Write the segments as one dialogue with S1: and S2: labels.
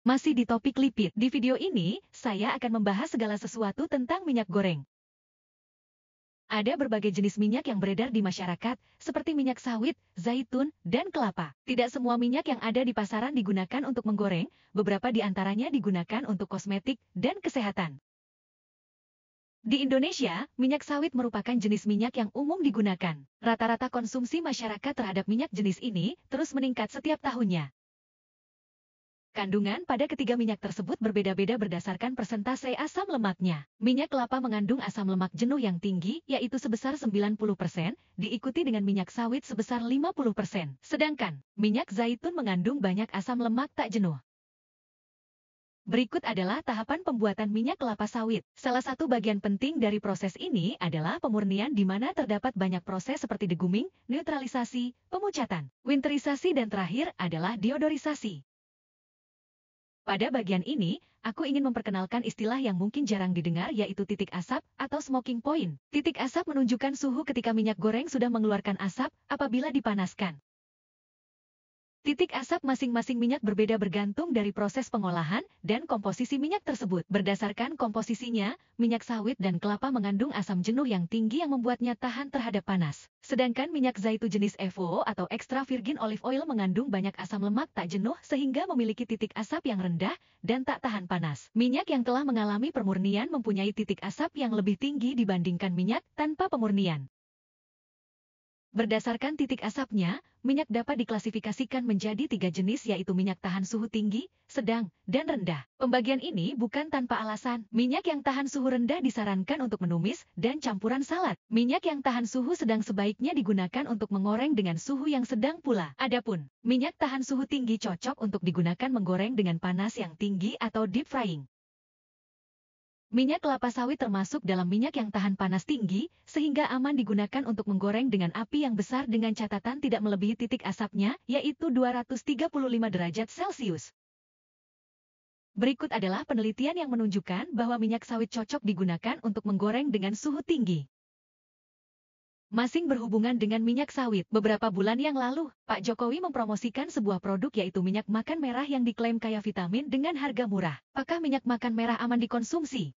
S1: Masih di topik lipid, di video ini, saya akan membahas segala sesuatu tentang minyak goreng. Ada berbagai jenis minyak yang beredar di masyarakat, seperti minyak sawit, zaitun, dan kelapa. Tidak semua minyak yang ada di pasaran digunakan untuk menggoreng, beberapa di antaranya digunakan untuk kosmetik dan kesehatan. Di Indonesia, minyak sawit merupakan jenis minyak yang umum digunakan. Rata-rata konsumsi masyarakat terhadap minyak jenis ini terus meningkat setiap tahunnya. Kandungan pada ketiga minyak tersebut berbeda-beda berdasarkan persentase asam lemaknya. Minyak kelapa mengandung asam lemak jenuh yang tinggi, yaitu sebesar 90%, diikuti dengan minyak sawit sebesar 50%. Sedangkan, minyak zaitun mengandung banyak asam lemak tak jenuh. Berikut adalah tahapan pembuatan minyak kelapa sawit. Salah satu bagian penting dari proses ini adalah pemurnian di mana terdapat banyak proses seperti deguming, neutralisasi, pemucatan, winterisasi dan terakhir adalah deodorisasi. Pada bagian ini, aku ingin memperkenalkan istilah yang mungkin jarang didengar yaitu titik asap atau smoking point. Titik asap menunjukkan suhu ketika minyak goreng sudah mengeluarkan asap apabila dipanaskan. Titik asap masing-masing minyak berbeda bergantung dari proses pengolahan dan komposisi minyak tersebut. Berdasarkan komposisinya, minyak sawit dan kelapa mengandung asam jenuh yang tinggi yang membuatnya tahan terhadap panas. Sedangkan minyak zaitun jenis EVO atau extra virgin olive oil mengandung banyak asam lemak tak jenuh sehingga memiliki titik asap yang rendah dan tak tahan panas. Minyak yang telah mengalami pemurnian mempunyai titik asap yang lebih tinggi dibandingkan minyak tanpa pemurnian. Berdasarkan titik asapnya, minyak dapat diklasifikasikan menjadi 3 jenis yaitu minyak tahan suhu tinggi, sedang, dan rendah. Pembagian ini bukan tanpa alasan. Minyak yang tahan suhu rendah disarankan untuk menumis dan campuran salad. Minyak yang tahan suhu sedang sebaiknya digunakan untuk mengoreng dengan suhu yang sedang pula. Adapun, minyak tahan suhu tinggi cocok untuk digunakan menggoreng dengan panas yang tinggi atau deep frying. Minyak kelapa sawit termasuk dalam minyak yang tahan panas tinggi, sehingga aman digunakan untuk menggoreng dengan api yang besar dengan catatan tidak melebihi titik asapnya, yaitu 235 derajat Celcius. Berikut adalah penelitian yang menunjukkan bahwa minyak sawit cocok digunakan untuk menggoreng dengan suhu tinggi. Masih berhubungan dengan minyak sawit, beberapa bulan yang lalu, Pak Jokowi mempromosikan sebuah produk yaitu minyak makan merah yang diklaim kaya vitamin dengan harga murah. Apakah minyak makan merah aman dikonsumsi?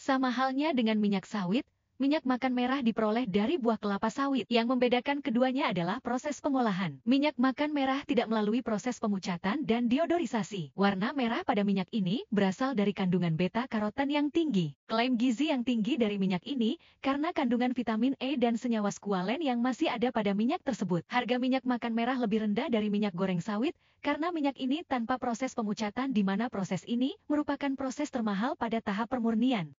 S1: Sama halnya dengan minyak sawit, minyak makan merah diperoleh dari buah kelapa sawit. Yang membedakan keduanya adalah proses pengolahan. Minyak makan merah tidak melalui proses pemucatan dan deodorisasi. Warna merah pada minyak ini berasal dari kandungan beta-karoten yang tinggi. Klaim gizi yang tinggi dari minyak ini karena kandungan vitamin E dan senyawa skualen yang masih ada pada minyak tersebut. Harga minyak makan merah lebih rendah dari minyak goreng sawit karena minyak ini tanpa proses pemucatan di mana proses ini merupakan proses termahal pada tahap pemurnian.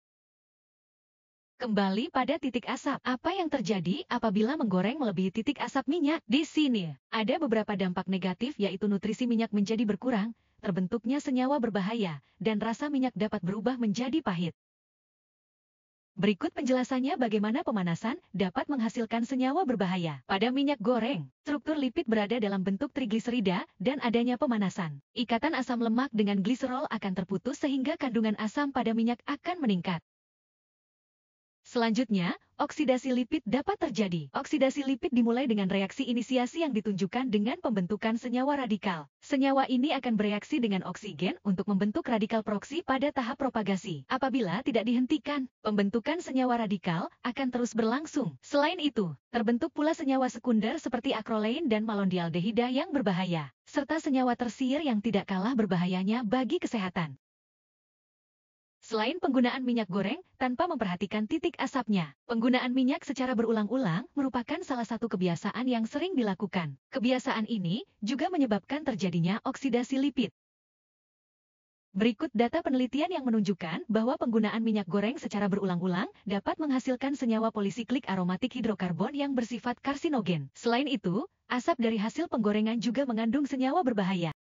S1: Kembali pada titik asap. Apa yang terjadi apabila menggoreng melebihi titik asap minyak? Di sini, ada beberapa dampak negatif yaitu nutrisi minyak menjadi berkurang, terbentuknya senyawa berbahaya, dan rasa minyak dapat berubah menjadi pahit. Berikut penjelasannya bagaimana pemanasan dapat menghasilkan senyawa berbahaya. Pada minyak goreng, struktur lipid berada dalam bentuk trigliserida dan adanya pemanasan. Ikatan asam lemak dengan gliserol akan terputus sehingga kandungan asam pada minyak akan meningkat. Selanjutnya, oksidasi lipid dapat terjadi. Oksidasi lipid dimulai dengan reaksi inisiasi yang ditunjukkan dengan pembentukan senyawa radikal. Senyawa ini akan bereaksi dengan oksigen untuk membentuk radikal proksi pada tahap propagasi. Apabila tidak dihentikan, pembentukan senyawa radikal akan terus berlangsung. Selain itu, terbentuk pula senyawa sekunder seperti akrolein dan malondialdehida yang berbahaya, serta senyawa tersier yang tidak kalah berbahayanya bagi kesehatan. Selain penggunaan minyak goreng tanpa memperhatikan titik asapnya, penggunaan minyak secara berulang-ulang merupakan salah satu kebiasaan yang sering dilakukan. Kebiasaan ini juga menyebabkan terjadinya oksidasi lipid. Berikut data penelitian yang menunjukkan bahwa penggunaan minyak goreng secara berulang-ulang dapat menghasilkan senyawa polisiklik aromatik hidrokarbon yang bersifat karsinogen. Selain itu, asap dari hasil penggorengan juga mengandung senyawa berbahaya.